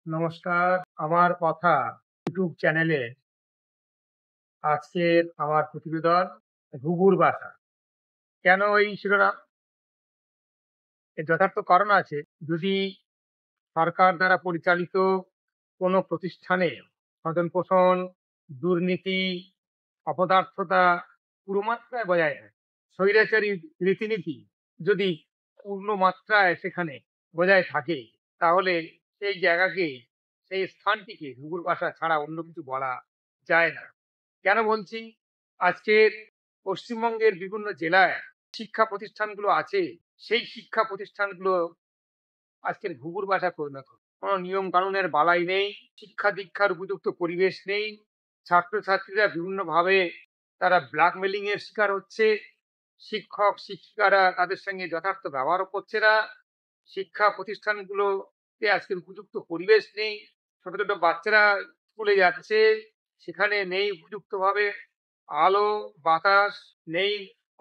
নমস্কার। আমার কথা ইউটিউব চ্যানেলে আজকের আমার প্রতিবেদন ঘুঘুর বাসা। কেন এই শিরোনাম? এর যথার্থ কারণ আছে। যদি সরকার দ্বারা পরিচালিত কোনো প্রতিষ্ঠানে স্বজন-পোষণ, দুর্নীতি, অপদার্থতা পুরো মাত্রায় বজায় থাকে, স্বৈরাচারী রীতিনীতি যদি পূর্ণ মাত্রায় সেখানে বজায় থাকে, তাহলে সেই জায়গাকে, সেই স্থানটিকে ঘুঘুর বাসা ছাড়া অন্য কিছু বলা যায় না। কেন বলছি? আজকের পশ্চিমবঙ্গের বিভিন্ন জেলায় শিক্ষা প্রতিষ্ঠানগুলো আছে, সেই শিক্ষা প্রতিষ্ঠানগুলো আজকের ঘুঘুর বাসায় পরিণত। কোনো নিয়ম কানুনের বালাই নেই, শিক্ষা দীক্ষার উপযুক্ত পরিবেশ নেই, ছাত্রছাত্রীরা বিভিন্নভাবে তারা ব্ল্যাকমেলিং এর শিকার হচ্ছে, শিক্ষক শিক্ষিকারা তাদের সঙ্গে যথার্থ ব্যবহারও করছে না, শিক্ষা প্রতিষ্ঠানগুলোতে আজকের উপযুক্ত পরিবেশ নেই, ছোট ছোট বাচ্চারা স্কুলে যাচ্ছে, সেখানে নেই উপযুক্তভাবে আলো বাতাস নেই,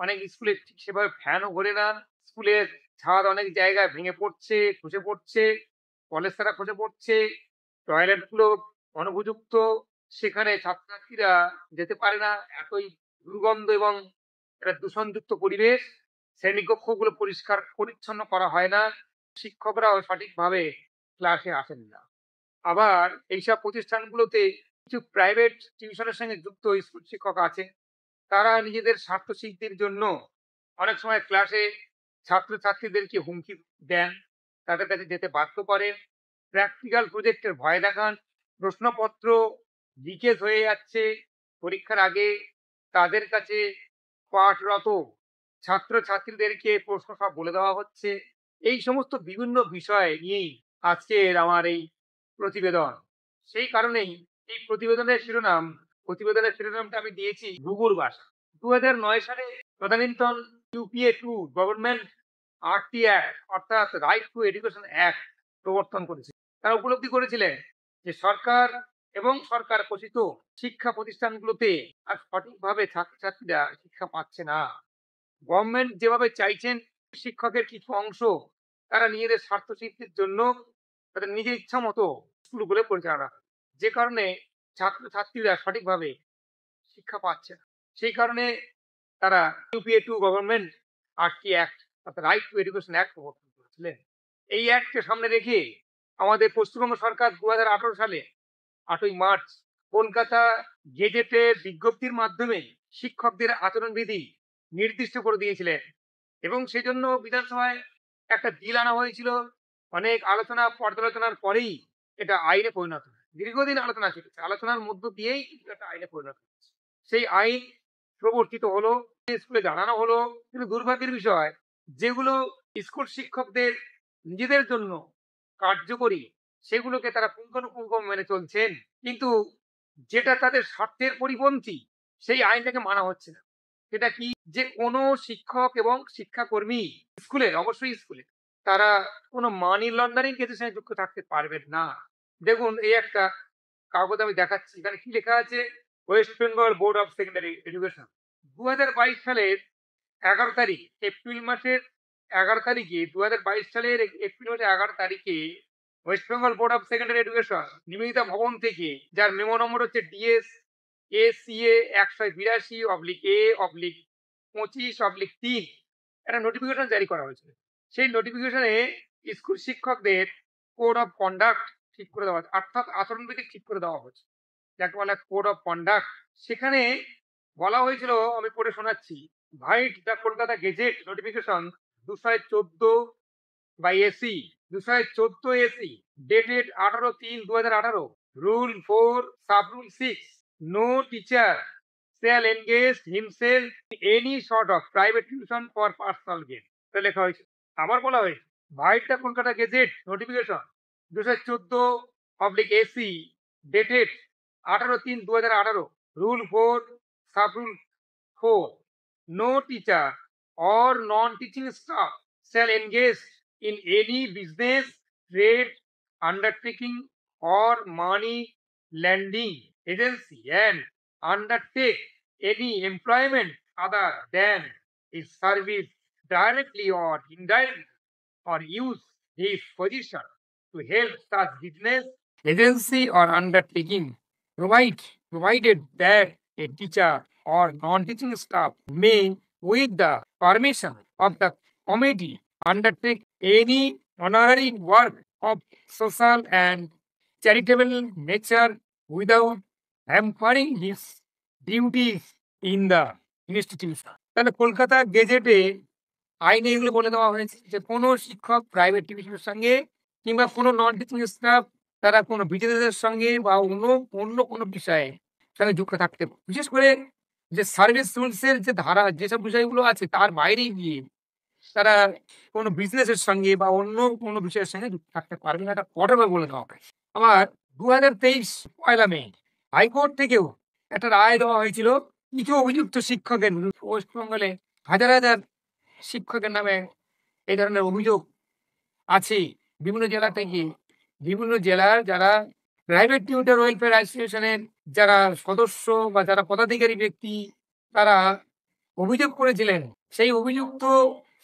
অনেক স্কুলে ঠিক সেভাবে ফ্যানও ঘোরে না, স্কুলের ছাদ অনেক জায়গায় ভেঙে পড়ছে, খসে পড়ছে, পলেস্তারা খসে পড়ছে, টয়লেট গুলো অনুপযুক্ত, সেখানে ছাত্রছাত্রীরা যেতে পারে না, এতই দুর্গন্ধ এবং একটা দূষণযুক্ত পরিবেশ। শ্রেণীকক্ষগুলো পরিষ্কার পরিচ্ছন্ন করা হয় না, শিক্ষকরাও সঠিকভাবে ক্লাসে আসেন না। আবার এইসব প্রতিষ্ঠানগুলোতে কিছু প্রাইভেট টিউশনের সঙ্গে যুক্ত স্কুল শিক্ষক আছে, তারা নিজেদের স্বার্থ সিদ্ধির জন্য অনেক সময় ক্লাসে ছাত্রছাত্রীদেরকে হুমকি দেন, তাদের কাছে যেতে বাধ্য করেন, প্র্যাকটিক্যাল প্রজেক্টের ভয় দেখান, প্রশ্নপত্র লিকেজ হয়ে যাচ্ছে পরীক্ষার আগে, তাদের কাছে পাঠরত ছাত্রছাত্রীদেরকে প্রশ্ন সব বলে দেওয়া হচ্ছে। এই সমস্ত বিভিন্ন বিষয় নিয়েই আজকের আমার এই প্রতিবেদন। সেই কারণেই এই প্রতিবেদনের শিরোনামটা আমি দিয়েছি ঘুঘুর বাসা। 2009 সালে তদানীন্তন ইউপিএ 2 গভর্নমেন্ট আরটি অ্যাক্ট অর্থাৎ রাইট টু এডুকেশন অ্যাক্ট প্রবর্তন করেছিল। তারা উপলব্ধি করেছিলেন যে সরকার এবং সরকার পোষিত শিক্ষা প্রতিষ্ঠানগুলোতে আর সঠিকভাবে ছাত্রছাত্রীরা শিক্ষা পাচ্ছে না। গভর্নমেন্ট যেভাবে চাইছেন শিক্ষকের কিছু অংশ তারা নিজেদের স্বার্থ সিদ্ধির জন্য তাদের নিজের ইচ্ছা মতো স্কুলগুলো পরিচালনা করে। যে কারণে ছাত্রছাত্রীরা সঠিকভাবে শিক্ষা পাচ্ছে না। সেই কারণে তারা ইউপিএ 2 গভর্নমেন্ট আরটি অ্যাক্ট অর্থাৎ রাইট টু এডুকেশন অ্যাক্ট প্রবর্তন করেছিলেন। এই অ্যাক্টকে সামনে রেখে আমাদের পশ্চিমবঙ্গ সরকার 2018 সালে 8ই মার্চ কলকাতা গেজেটে বিজ্ঞপ্তির মাধ্যমে শিক্ষকদের আচরণবিধি নির্দিষ্ট করে দিয়েছিলেন এবং সেজন্য বিধানসভায় একটা বিল আনা হয়েছিল। অনেক আলোচনা পর্যালোচনার পরেই এটা আইনে পরিণত হয়। দীর্ঘদিন আলোচনা চলেছে, আলোচনার মধ্য দিয়েই কিন্তু একটা আইনে পরিণত হয়েছে। সেই আইন প্রবর্তিত হলো, স্কুলে জানানো হলো, কিন্তু দুর্ভাগ্যের বিষয় যেগুলো স্কুল শিক্ষকদের নিজেদের জন্য কার্যকরী সেগুলোকে তারা পুঙ্খানুপুঙ্খ মেনে চলছেন, কিন্তু যেটা তাদের স্বার্থের পরিপন্থী সেই আইনটাকে মানা হচ্ছে না। সেটা কি? যে কোনো শিক্ষক এবং শিক্ষাকর্মী অবশ্যই স্কুলে তারা কোনো মানি লন্ডারিং কেসের সঙ্গে যুক্ত থাকতে পারবেন না। দেখুন এই একটা কাগজ আমি দেখাচ্ছি, এখানে কি লেখা আছে? West Bengal board of secondary education 2022 সালের 11 তারিখ, এপ্রিল মাসের 11 তারিখে 2022 সালের এপ্রিল মাসের 11 তারিখে West Bengal board of secondary education Nivedita ভবন থেকে, যার মেমো নম্বর হচ্ছে ডিএস এসিএ 182-A/25/3 একটা নোটিফিকেশন জারি করা হয়েছিল। সেই নোটিফিকেশনে স্কুল শিক্ষকদের কোড অফ কন্ডাক্ট ঠিক করে দেওয়া হয়েছে, অর্থাৎ আচরণবিধি ঠিক করে দেওয়া হয়েছে, যাকে বলা কোড অফ কন্ডাক্ট। সেখানে বলা হয়েছিল, আমি পড়ে শোনাচ্ছি, vide the Kolkata gazette notification 214/AC 214/AC dated 18/3/2018, rule 4 sub rule 6, no teacher shall engage himself in any sort of private tuition for personal gain। তো লেখা হয়েছে। আবার বলা হয়েছে, vide the Kolkata gazette notification 214/AC dated 18/3/2018, rule 4 sub rule 4, no teacher or non-teaching staff shall engage in any business, trade, undertaking or money lending agency and undertake any employment other than his service directly or indirectly, or use his position to help such business agency or undertaking provided that a teacher or non-teaching staff may, with the permission of the committee, undertake any honorary work of social and charitable nature without hampering his duties in the institution. তাহলে কলকাতা গেজেটে আইনে এগুলো বলে দেওয়া হয়েছে যে কোনো শিক্ষক প্রাইভেট টিউশনের সঙ্গে কিংবা কোনো নন টিচিং স্টাফ তারা কোনো বিজনেসের সঙ্গে বা অন্য কোনো বিষয়ে সঙ্গে যুক্ত থাকতে পারে। বিশেষ করে যে সার্ভিস রুলসের যে ধারা যেসব বিষয়গুলো আছে তার বাইরে গিয়ে তারা কোনো বিজনেসের সঙ্গে বা অন্য কোনো বিষয়ের সঙ্গে যুক্ত থাকতে পারবে না, এটা কঠোরভাবে বলে দেওয়া হয়। আবার 2023 পয়লা মে হাইকোর্ট থেকেও একটা রায় দেওয়া হয়েছিল কিছু অভিযুক্ত শিক্ষকের বিরুদ্ধে। পশ্চিমবঙ্গে হাজার হাজার শিক্ষকের নামে এই ধরনের অভিযোগ আছে। বিভিন্ন জেলা থেকে বিভিন্ন জেলার যারা প্রাইভেট টিউটর ওয়েলফেয়ার অ্যাসোসিয়েশনের যারা সদস্য বা যারা পদাধিকারী ব্যক্তি তারা অভিযোগ করেছিলেন, সেই অভিযুক্ত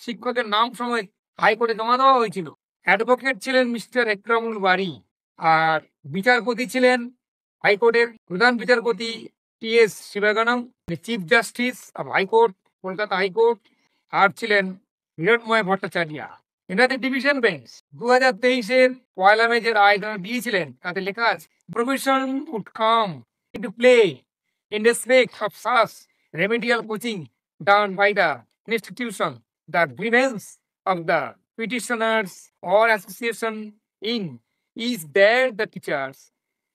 শিক্ষকের নাম সমেত হাইকোর্টে জমা দেওয়া হয়েছিল। অ্যাডভোকেট ছিলেন মিস্টার একরামুল বারী, আর বিচারপতি ছিলেন হাইকোর্টের প্রধান বিচারপতি T S. Sivagnanam, chief justice of high court Kolkata high court, আর ছিলেন হিরণময় ভট্টাচার্য। এনাদের ডিভিশন বেঞ্চ 2023 পয়লা মে যে রায় দিয়েছিলেন তাতে লেখা আছে provision would come into play in respect of such remedial coaching done by the institution. The grievance of the petitioners or association in is that the teachers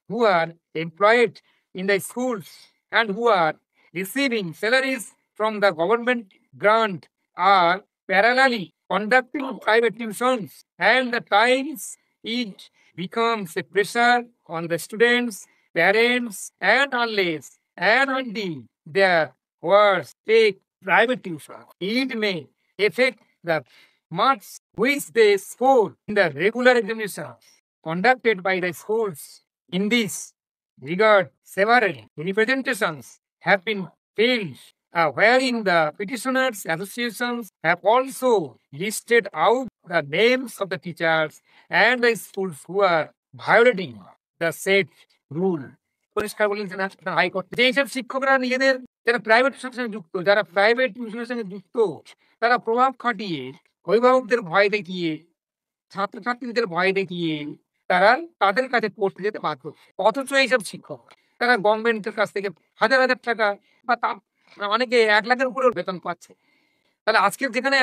who are employed in the schools and who are receiving salaries from the government grant are parallelly conducting private tuitions, and the times it becomes a pressure on the students, parents, and unless and until their words take private tuition, it may affect the marks which they score in the regular examinations conducted by the schools. In this regard, several representations have been filed, wherein the petitioners' associations have also listed out the names of the teachers and the schools who are violating the said rule. পরিষ্কার বলেছেন high court যে এইসব শিক্ষকরা নিজেদের যারা private টিউশনের সঙ্গে যুক্ত, যারা প্রাইভেট টিউশনের সঙ্গে যুক্ত, তারা প্রভাব খাটিয়ে অভিভাবকদের ভয় দেখিয়ে ছাত্রছাত্রীদের ভয় দেখিয়ে তারা তাদের কাছে পড়তে যেতে বাধ্য। অথচ এইসব শিক্ষক তারা গভর্নমেন্টের কাছ থেকে হাজার হাজার টাকা বা অনেকে 1 লাখের উপরেও বেতন পাচ্ছে। তাহলে আজকের যেখানে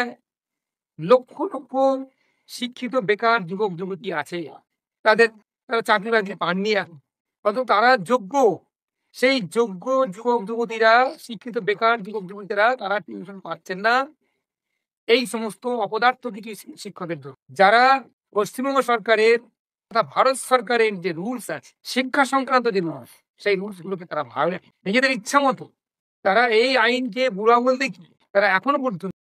লক্ষ লক্ষ শিক্ষিত বেকার যুবক যুবতী আছে তারা চাকরি বাকরি পাননি এখন, অথচ তারা যোগ্য, সেই যোগ্য যুবক যুবতীরা, শিক্ষিত বেকার যুবক যুবতীরা তারা টিউশন পাচ্ছেন না এই সমস্ত অপদার্থ কিছু শিক্ষকের জন্য, যারা পশ্চিমবঙ্গ সরকারের তথা ভারত সরকারের যে রুলস আছে শিক্ষা সংক্রান্ত যে রুলস, সেই রুলস গুলোকে তারা ভায়োলেট নিজেদের ইচ্ছা মতো তারা এই আইনকে বুড়া বলতে কি তারা এখনো পর্যন্ত